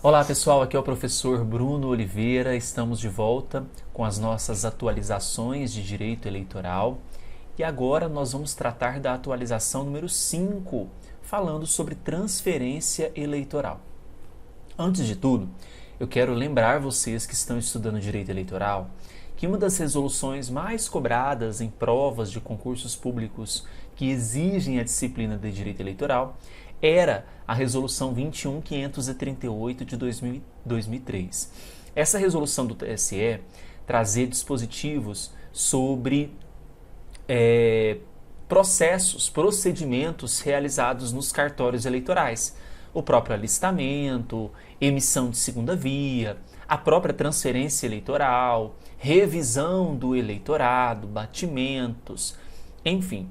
Olá pessoal, aqui é o professor Bruno Oliveira. Estamos de volta com as nossas atualizações de direito eleitoral e agora nós vamos tratar da atualização número 5, falando sobre transferência eleitoral. Antes de tudo, eu quero lembrar vocês que estão estudando direito eleitoral que uma das resoluções mais cobradas em provas de concursos públicos que exigem a disciplina de direito eleitoral era a Resolução 21.538 de 2003. Essa resolução do TSE trazia dispositivos sobre procedimentos realizados nos cartórios eleitorais. O próprio alistamento, emissão de segunda via, a própria transferência eleitoral, revisão do eleitorado, batimentos, enfim.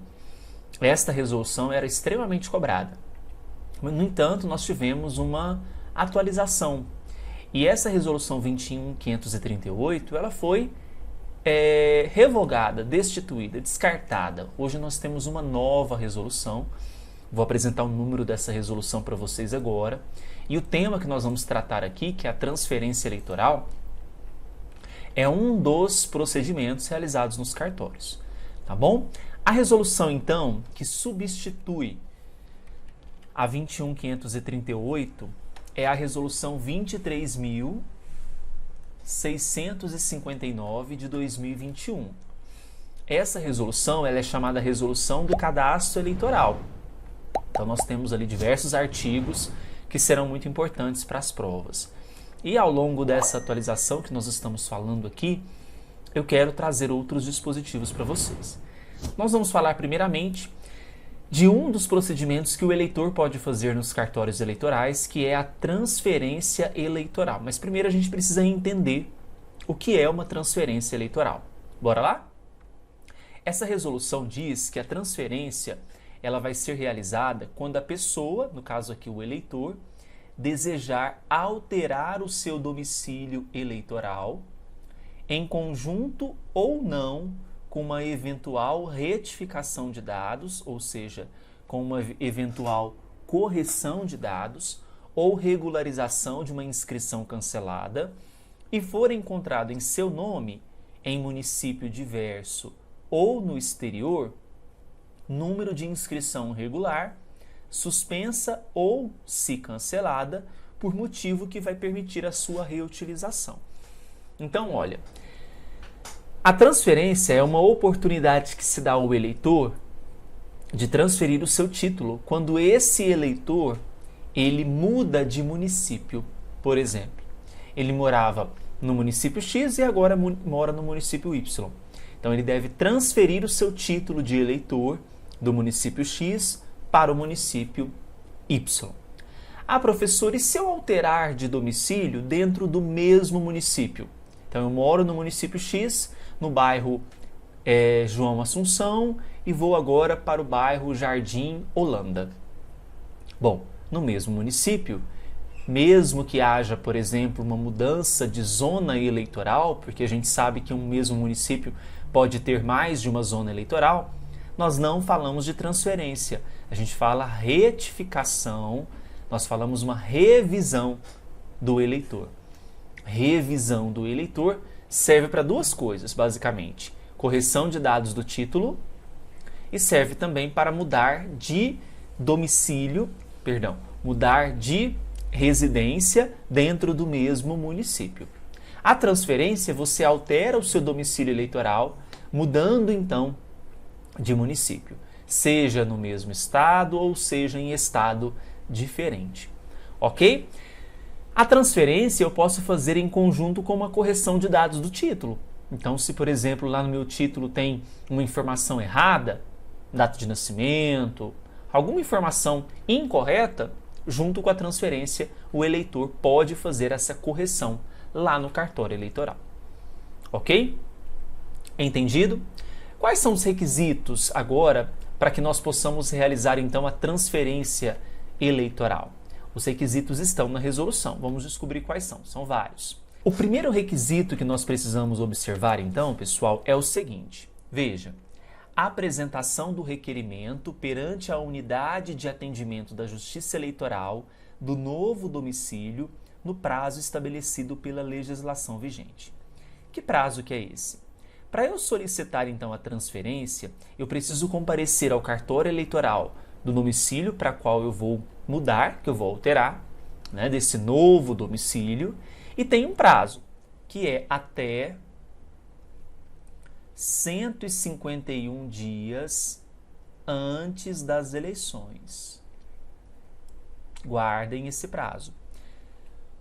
Esta resolução era extremamente cobrada. No entanto, nós tivemos uma atualização. E essa resolução 21.538, ela foi revogada, destituída, descartada. Hoje nós temos uma nova resolução. Vou apresentar o número dessa resolução para vocês agora. E o tema que nós vamos tratar aqui, que é a transferência eleitoral, é um dos procedimentos realizados nos cartórios. Tá bom? A resolução, então, que substitui a 21.538 é a resolução 23.659 de 2021. Essa resolução ela é chamada Resolução do Cadastro Eleitoral. Então nós temos ali diversos artigos que serão muito importantes para as provas. E ao longo dessa atualização que nós estamos falando aqui, eu quero trazer outros dispositivos para vocês. Nós vamos falar primeiramente de um dos procedimentos que o eleitor pode fazer nos cartórios eleitorais, que é a transferência eleitoral. Mas primeiro a gente precisa entender o que é uma transferência eleitoral. Bora lá? Essa resolução diz que a transferência ela vai ser realizada quando a pessoa, no caso aqui o eleitor, desejar alterar o seu domicílio eleitoral em conjunto ou não com uma eventual retificação de dados, ou seja, com uma eventual correção de dados ou regularização de uma inscrição cancelada e for encontrado em seu nome, em município diverso ou no exterior, número de inscrição regular, suspensa ou, se cancelada, por motivo que vai permitir a sua reutilização. Então, olha, a transferência é uma oportunidade que se dá ao eleitor de transferir o seu título quando esse eleitor ele muda de município. Por exemplo, ele morava no município X e agora mora no município Y. Então, ele deve transferir o seu título de eleitor do município X para o município Y. Ah, professor, e se eu alterar de domicílio dentro do mesmo município? Então, eu moro no município X, no bairro João Assunção, e vou agora para o bairro Jardim Holanda. Bom, no mesmo município, mesmo que haja, por exemplo, uma mudança de zona eleitoral, porque a gente sabe que um mesmo município pode ter mais de uma zona eleitoral, nós não falamos de transferência, a gente fala retificação, nós falamos uma revisão do eleitor. Revisão do eleitor serve para duas coisas, basicamente. Correção de dados do título e serve também para mudar de domicílio, mudar de residência dentro do mesmo município. A transferência, você altera o seu domicílio eleitoral, mudando então de município, seja no mesmo estado ou seja em estado diferente. Ok? A transferência eu posso fazer em conjunto com uma correção de dados do título. Então, se por exemplo lá no meu título tem uma informação errada, data de nascimento, alguma informação incorreta, junto com a transferência, o eleitor pode fazer essa correção lá no cartório eleitoral. Ok? Entendido? Quais são os requisitos agora para que nós possamos realizar então a transferência eleitoral? Os requisitos estão na resolução. Vamos descobrir quais são. São vários. O primeiro requisito que nós precisamos observar então, pessoal, é o seguinte. Veja, a apresentação do requerimento perante a unidade de atendimento da Justiça Eleitoral do novo domicílio no prazo estabelecido pela legislação vigente. Que prazo que é esse? Para eu solicitar, então, a transferência, eu preciso comparecer ao cartório eleitoral do domicílio para qual eu vou mudar, que eu vou alterar, né, desse novo domicílio, e tem um prazo, que é até 151 dias antes das eleições. Guardem esse prazo.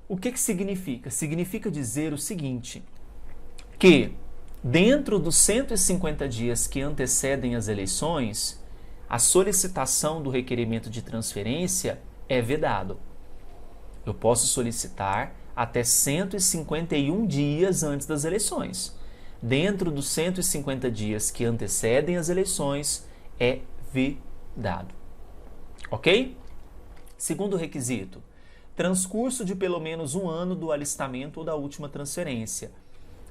O que significa? Significa dizer o seguinte, que dentro dos 150 dias que antecedem as eleições, a solicitação do requerimento de transferência é vedado. Eu posso solicitar até 151 dias antes das eleições. Dentro dos 150 dias que antecedem as eleições, é vedado. Ok? Segundo requisito, transcurso de pelo menos um ano do alistamento ou da última transferência.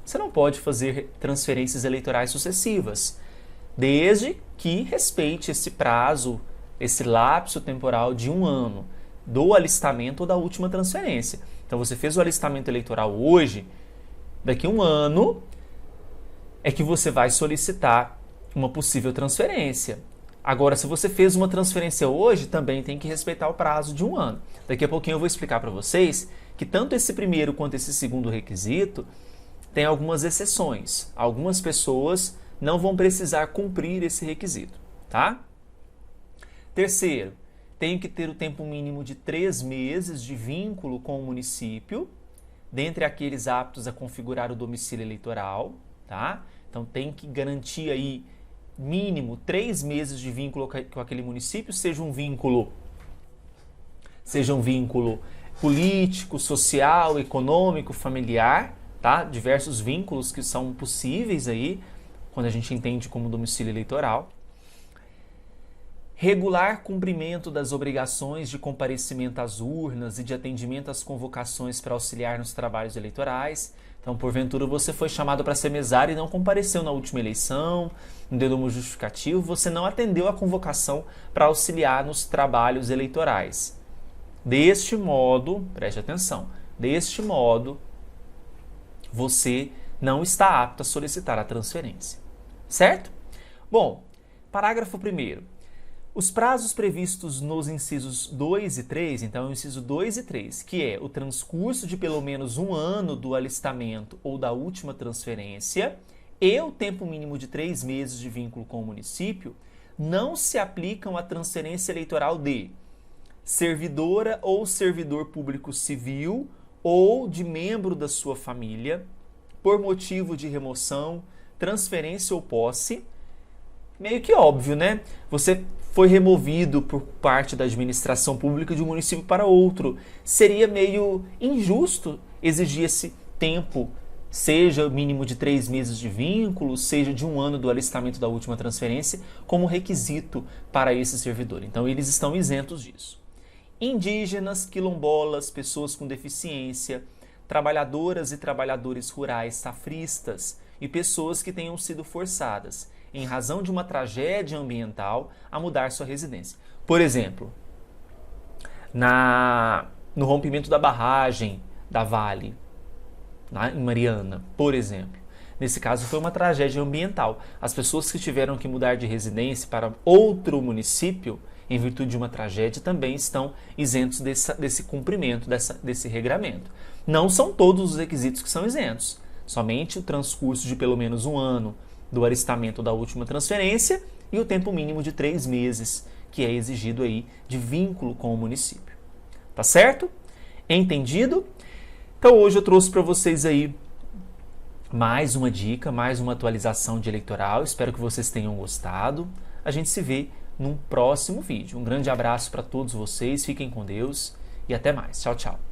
Você não pode fazer transferências eleitorais sucessivas, desde que respeite esse prazo, esse lapso temporal de um ano do alistamento ou da última transferência. Então você fez o alistamento eleitoral hoje, daqui a um ano é que você vai solicitar uma possível transferência. Agora, se você fez uma transferência hoje, também tem que respeitar o prazo de um ano. Daqui a pouquinho eu vou explicar para vocês que tanto esse primeiro quanto esse segundo requisito tem algumas exceções. Algumas pessoas não vão precisar cumprir esse requisito, tá? Terceiro, tenho que ter o tempo mínimo de 3 meses de vínculo com o município, dentre aqueles aptos a configurar o domicílio eleitoral, tá? Então tem que garantir aí mínimo 3 meses de vínculo com aquele município, seja um vínculo político, social, econômico, familiar, tá? Diversos vínculos que são possíveis aí, quando a gente entende como domicílio eleitoral. Regular cumprimento das obrigações de comparecimento às urnas e de atendimento às convocações para auxiliar nos trabalhos eleitorais. Então, porventura, você foi chamado para ser mesário e não compareceu na última eleição, não deu uma justificativa, você não atendeu a convocação para auxiliar nos trabalhos eleitorais. Deste modo, preste atenção, deste modo, você não está apto a solicitar a transferência. Certo? Bom, parágrafo 1º. Os prazos previstos nos incisos 2 e 3, então o inciso 2 e 3, que é o transcurso de pelo menos um ano do alistamento ou da última transferência e o tempo mínimo de 3 meses de vínculo com o município, não se aplicam à transferência eleitoral de servidora ou servidor público civil ou de membro da sua família, por motivo de remoção, transferência ou posse. Meio que óbvio, né? Você foi removido por parte da administração pública de um município para outro. Seria meio injusto exigir esse tempo, seja o mínimo de 3 meses de vínculo, seja de um ano do alistamento da última transferência, como requisito para esse servidor. Então, eles estão isentos disso. Indígenas, quilombolas, pessoas com deficiência, trabalhadoras e trabalhadores rurais safristas e pessoas que tenham sido forçadas, em razão de uma tragédia ambiental, a mudar sua residência. Por exemplo, no rompimento da barragem da Vale, em Mariana, por exemplo. Nesse caso foi uma tragédia ambiental. As pessoas que tiveram que mudar de residência para outro município, em virtude de uma tragédia, também estão isentos desse cumprimento, desse regramento. Não são todos os requisitos que são isentos. Somente o transcurso de pelo menos um ano do alistamento da última transferência e o tempo mínimo de 3 meses, que é exigido aí de vínculo com o município. Tá certo? Entendido? Então hoje eu trouxe para vocês aí mais uma dica, mais uma atualização de eleitoral. Espero que vocês tenham gostado. A gente se vê num próximo vídeo. Um grande abraço para todos vocês, fiquem com Deus e até mais. Tchau, tchau.